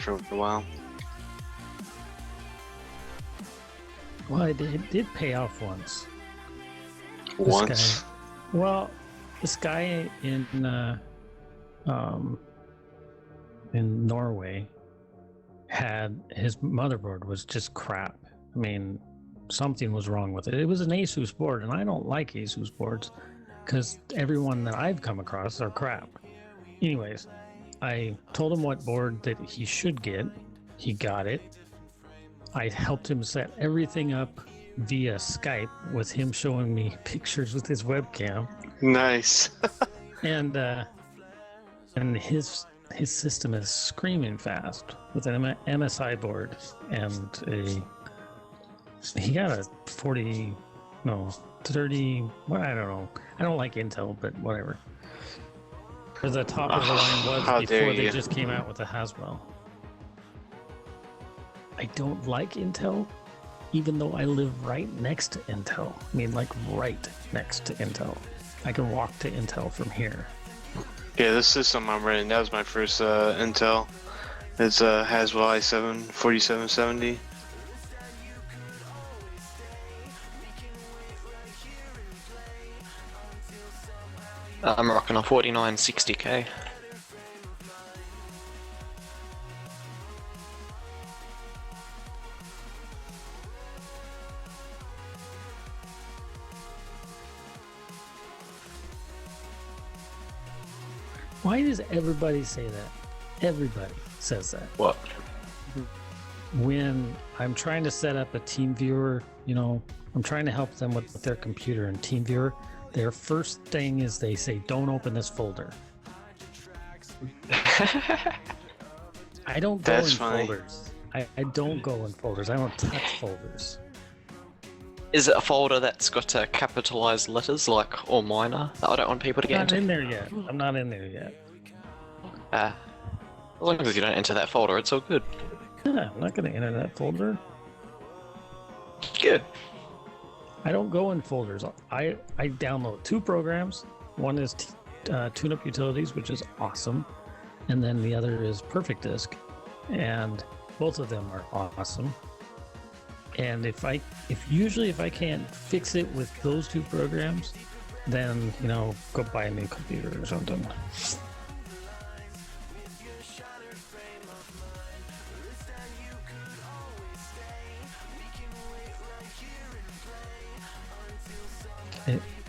for a while. Well, it did pay off once. Once? This guy in Norway had his motherboard was just crap. I mean, something was wrong with it. It was an Asus board, and I don't like Asus boards because everyone that I've come across are crap. Anyways, I told him what board that he should get. He got it. I helped him set everything up via Skype with him showing me pictures with his webcam. Nice. and his system is screaming fast with an MSI board, and he got a 30. Well, I don't know. I don't like Intel, but whatever. Because the top of the line was before they just came out with the Haswell. I don't like Intel, even though I live right next to Intel. I mean, like right next to Intel. I can walk to Intel from here. Yeah, this system I'm running, that was my first Intel. It's a Haswell i7 4770. I'm rocking a 4960K. Why does everybody say that? Everybody says that. What? When I'm trying to set up a TeamViewer, I'm trying to help them with their computer and TeamViewer, their first thing is they say, don't open this folder. I don't go in folders. I don't go in folders. I don't touch folders. Is it a folder that's got capitalized letters like all minor that I don't want people to get into? I'm not in there yet. I'm not in there yet. As long as you don't enter that folder, it's all good. Yeah, I'm not going to enter that folder. Good. I don't go in folders. I download 2 programs. One is TuneUp Utilities, which is awesome, and then the other is Perfect Disk, and both of them are awesome. And if I can't fix it with those 2 programs, then go buy a new computer or something.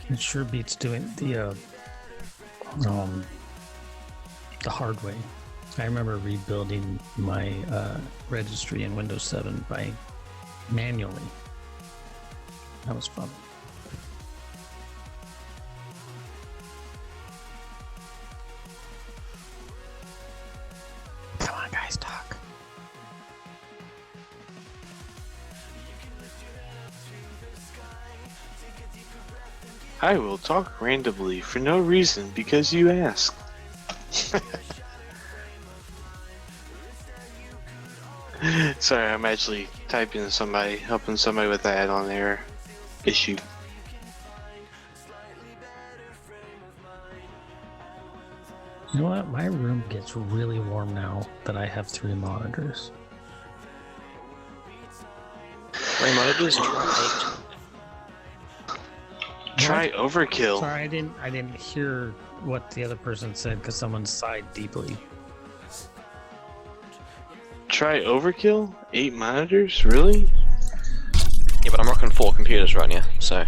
It sure beats doing the hard way. I remember rebuilding my registry in Windows 7 by manually. That was fun. Come on, guys, talk. I will talk randomly for no reason because you asked. Sorry, I'm actually typing to somebody, helping somebody with that on their issue. You know what? My room gets really warm now that I have 3 monitors. 3 monitors, try 8. Try overkill. Sorry, I didn't hear what the other person said because someone sighed deeply. Try overkill? 8 monitors? Really? Yeah, but I'm rocking 4 computers right now, so.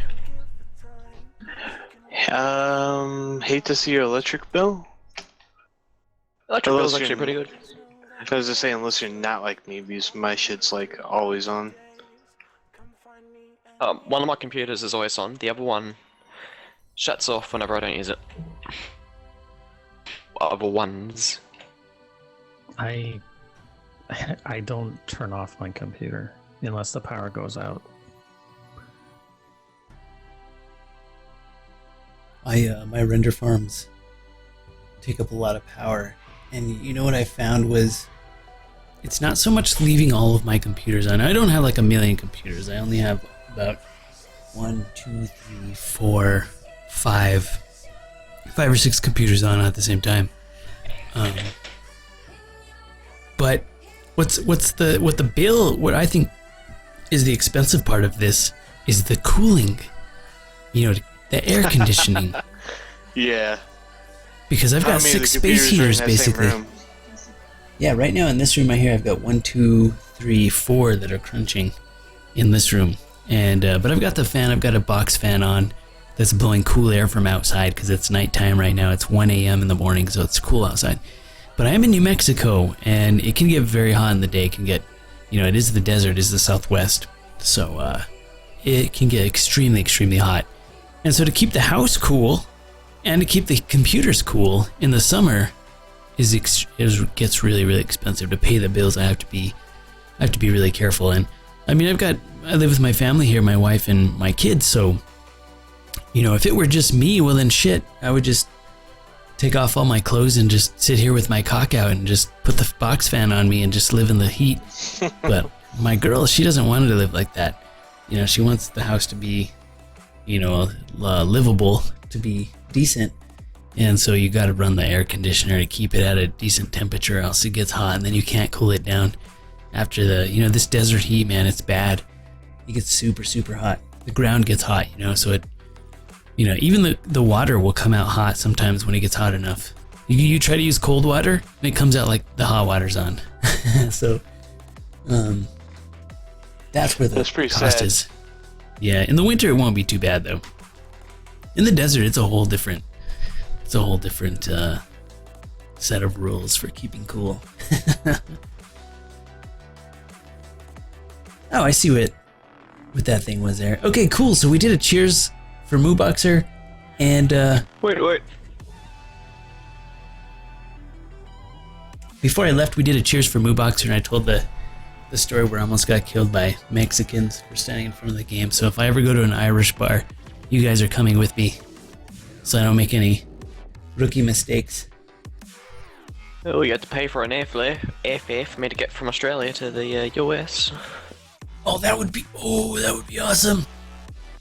Hate to see your electric bill? Electric bill's actually pretty good. I was just saying, unless you're not like me, because my shit's like always on. One of my computers is always on, the other one shuts off whenever I don't use it. Other ones. I don't turn off my computer unless the power goes out. My render farms take up a lot of power, and you know what I found was it's not so much leaving all of my computers on. I don't have like a million computers. I only have about 1, 2, 3, 4, 5 or 6 computers on at the same time. But what the bill? What I think is the expensive part of this is the cooling. You know, the air conditioning. Yeah. Because I've got 6 space heaters basically. Yeah, right now in this room right here, I've got 1, 2, 3, 4 that are crunching in this room. And but I've got the fan. I've got a box fan on that's blowing cool air from outside because it's nighttime right now. It's 1 a.m. in the morning, so it's cool outside. But I am in New Mexico, and it can get very hot in the day. It can get, you know, it is the desert, it is the Southwest, so it can get extremely, extremely hot. And so to keep the house cool and to keep the computers cool in the summer gets really, really expensive. To pay the bills, I have to be really careful. And I mean, I live with my family here, my wife and my kids. So, you know, if it were just me, well then shit, I would just take off all my clothes and just sit here with my cock out and just put the box fan on me and just live in the heat. But my girl, she doesn't want to live like that. You know, she wants the house to be, you know, livable, to be decent. And so you got to run the air conditioner to keep it at a decent temperature, else it gets hot and then you can't cool it down. After the, you know, this desert heat, man, it's bad. It gets super, super hot. The ground gets hot, you know, so it, you know, even the water will come out hot sometimes when it gets hot enough. You try to use cold water and it comes out like the hot water's on. So, that's where the cost is. Yeah, in the winter it won't be too bad though. In the desert, it's a whole different set of rules for keeping cool. Oh, I see what that thing was there. Okay, cool. So we did a cheers for Multiboxer, and Wait. before I left, we did a cheers for Multiboxer, and I told the story where I almost got killed by Mexicans for standing in front of the game. So if I ever go to an Irish bar, you guys are coming with me, so I don't make any rookie mistakes. Oh, you had to pay for an airfare for me to get from Australia to the US. Oh, that would be awesome.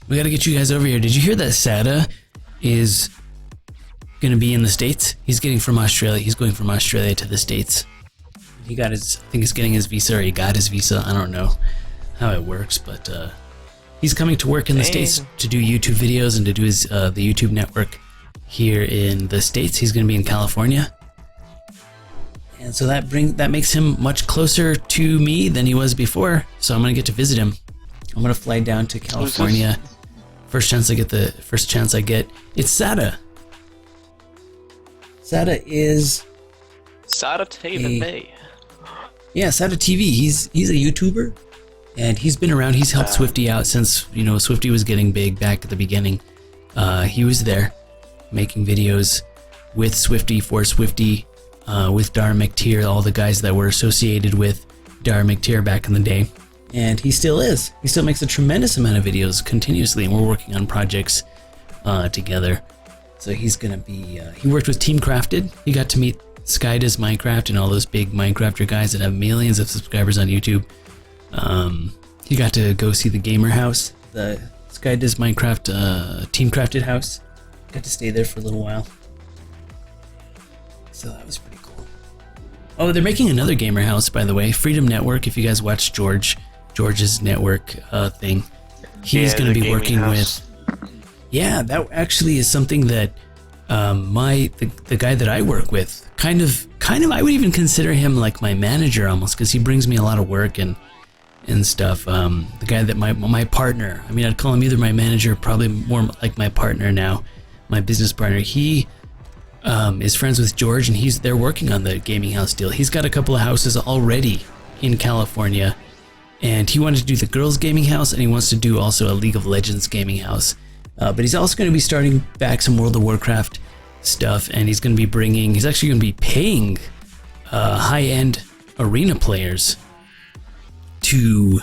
We gotta get you guys over here. Did you hear that Sada is gonna be in the States? He's getting from Australia. He's going from Australia to the States. He got his, I think he's getting his visa, or he got his visa. I don't know how it works, but he's coming to work in the States to do YouTube videos and to do his the YouTube network here in the States. He's gonna be in California. And so that makes him much closer to me than he was before. So I'm gonna get to visit him. I'm gonna fly down to California. First chance I get. It's Sada. Sada is Sada TV. Yeah, Sada TV. He's a YouTuber, and he's been around. He's helped Swifty out since, you know, Swifty was getting big back at the beginning. He was there making videos with Swifty, for Swifty. With Dar McTier, all the guys that were associated with Dar McTier back in the day. And he still is. He still makes a tremendous amount of videos continuously, and we're working on projects together. So he's gonna be, he worked with Team Crafted. He got to meet Sky Does Minecraft and all those big Minecrafter guys that have millions of subscribers on YouTube. He got to go see the Gamer House, the Sky Does Minecraft Team Crafted house. Got to stay there for a little while. So that was pretty cool. Oh, they're making another gamer house, by the way. Freedom Network, if you guys watch George's network thing. He's going to be working with... Yeah, that actually is something that the guy that I work with, kind of, I would even consider him like my manager almost, because he brings me a lot of work and stuff. The guy that my partner, I mean, I'd call him either my manager, probably more like my partner now, my business partner. He is friends with George, and they're working on the gaming house deal. He's got a couple of houses already in California, and he wanted to do the girls gaming house, and he wants to do also a League of Legends gaming house. But he's also going to be starting back some World of Warcraft stuff, and he's actually going to be paying high-end arena players to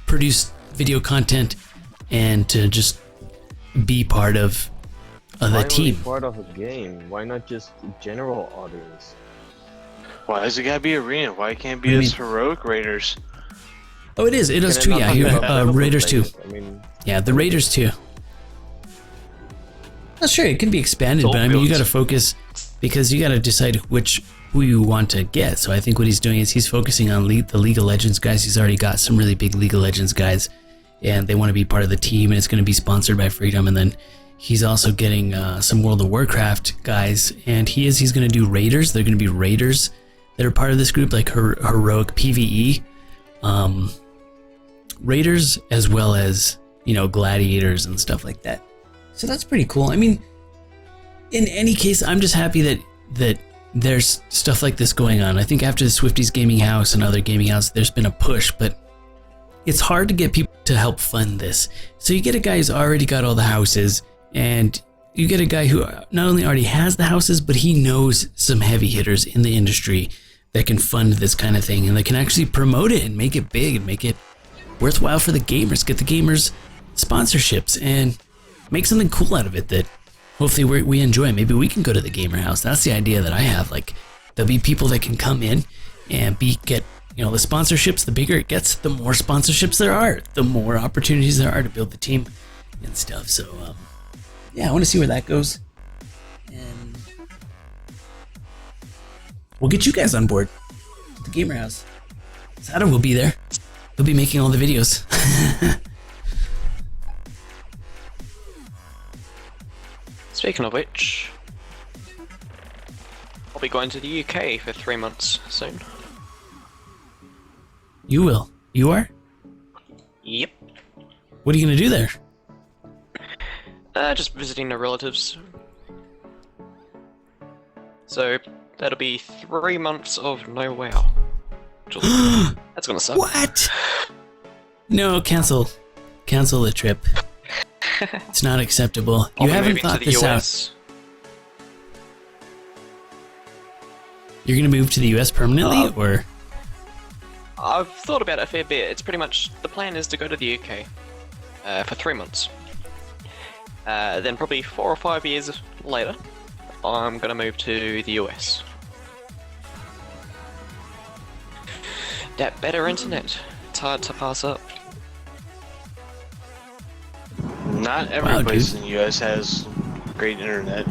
produce video content and to just be part of the team. Part of a game. Why not just general audience? Why does it gotta be arena? Why can't it be as heroic raiders? Oh, it is. It does too. Yeah, Raiders too. I mean, yeah, the Raiders too. Not sure. It can be expanded, but I mean, you got to focus, because you got to decide which who you want to get. So I think what he's doing is he's focusing on the League of Legends guys. He's already got some really big League of Legends guys, and they want to be part of the team, and it's going to be sponsored by Freedom. And then he's also getting some World of Warcraft guys, and he's going to do raiders. They're going to be raiders that are part of this group, like heroic PvE raiders, as well as, you know, gladiators and stuff like that. So that's pretty cool. I mean, in any case, I'm just happy that there's stuff like this going on. I think after the Swifties Gaming House and other gaming houses, there's been a push, but it's hard to get people to help fund this. So you get a guy who's already got all the houses, and you get a guy who not only already has the houses, but he knows some heavy hitters in the industry that can fund this kind of thing, and that can actually promote it and make it big and make it worthwhile for the gamers, get the gamers sponsorships, and make something cool out of it that hopefully we enjoy. Maybe we can go to the gamer house. That's the idea that I have. Like, there'll be people that can come in and get, you know, the sponsorships. The bigger it gets, the more sponsorships there are, the more opportunities there are to build the team and stuff. So yeah, I want to see where that goes, and we'll get you guys on board the gamer house. Sada will be there. He'll be making all the videos. Speaking of which, I'll be going to the UK for 3 months soon. You will? You are? Yep. What are you gonna do there? Just visiting the relatives. So that'll be 3 months of no WoW. That's gonna suck. What? No, cancel the trip. It's not acceptable. You haven't thought this out. You're gonna move to the US permanently, or? I've thought about it a fair bit. It's pretty much, the plan is to go to the UK for 3 months. Then probably 4 or 5 years later, I'm gonna move to the US. That better internet. It's hard to pass up. Not every place in the US has great internet.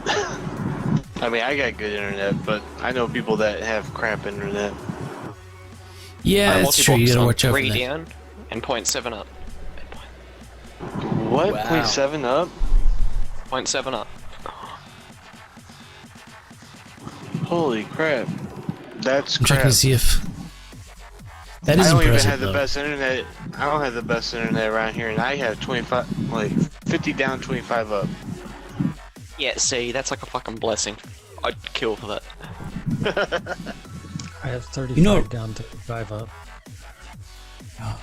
I mean, I got good internet, but I know people that have crap internet. Yeah, that's true. You gotta watch out for 3 that. down and 0.7 up. What? Wow. 0.7 up? 0.7 up. Holy crap. That's I'm crap. checking to see if that is I don't even impressive. have the though. best internet. I don't have the best internet around here, and I have 25, like 50 down, 25 up. Yeah, see, that's like a fucking blessing. I'd kill for that. I have 35 You know- down, 35 up. Oh,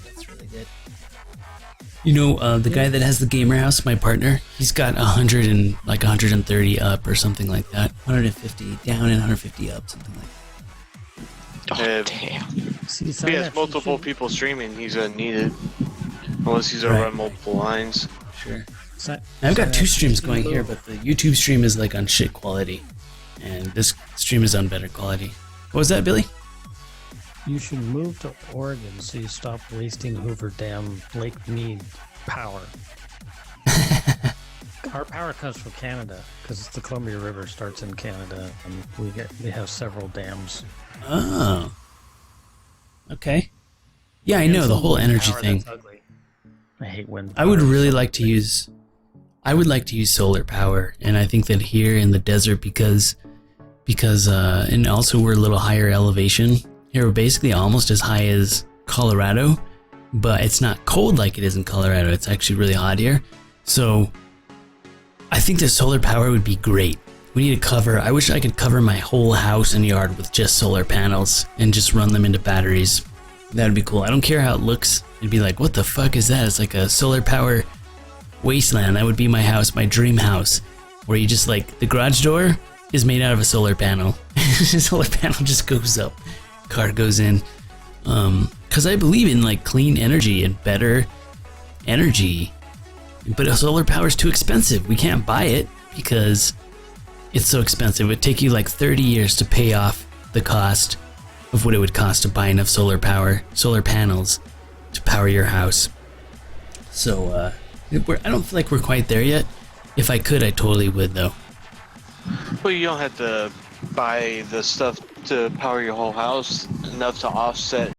that's really good. You know, the guy that has the gamer house, my partner, he's got 100 and like 130 up or something like that. 150 down and 150 up, something like that. Oh, damn. See, If he has multiple people streaming, he's gonna need it. Unless he's gonna Right. run multiple lines. Sure. I've got 2 streams going here, but the YouTube stream is like on shit quality, and this stream is on better quality. What was that, Billy? You should move to Oregon so you stop wasting Hoover Dam Lake Mead power. Our power comes from Canada because the Columbia River starts in Canada, and we have several dams. Oh. Okay. Yeah, I know the whole energy Power thing. that's ugly. I hate wind. I would power. really like to use. I would like to use solar power, and I think that here in the desert, because and also we're a little higher elevation. Here we're basically almost as high as Colorado, but it's not cold like it is in Colorado. It's actually really hot here. So I think the solar power would be great. We need to cover. I wish I could cover my whole house and yard with just solar panels and just run them into batteries. That would be cool. I don't care how it looks. It'd be like, what the fuck is that? It's like a solar power wasteland. That would be my house, my dream house, where you just like the garage door is made out of a solar panel. The solar panel just goes up, car goes in. Because I believe in like clean energy and better energy, but solar power is too expensive. We can't buy it because it's so expensive. It would take you like 30 years to pay off the cost of what it would cost to buy enough solar panels to power your house. So I don't feel like we're quite there yet. If I could, I totally would though. Well, you don't have to buy the stuff to power your whole house enough to offset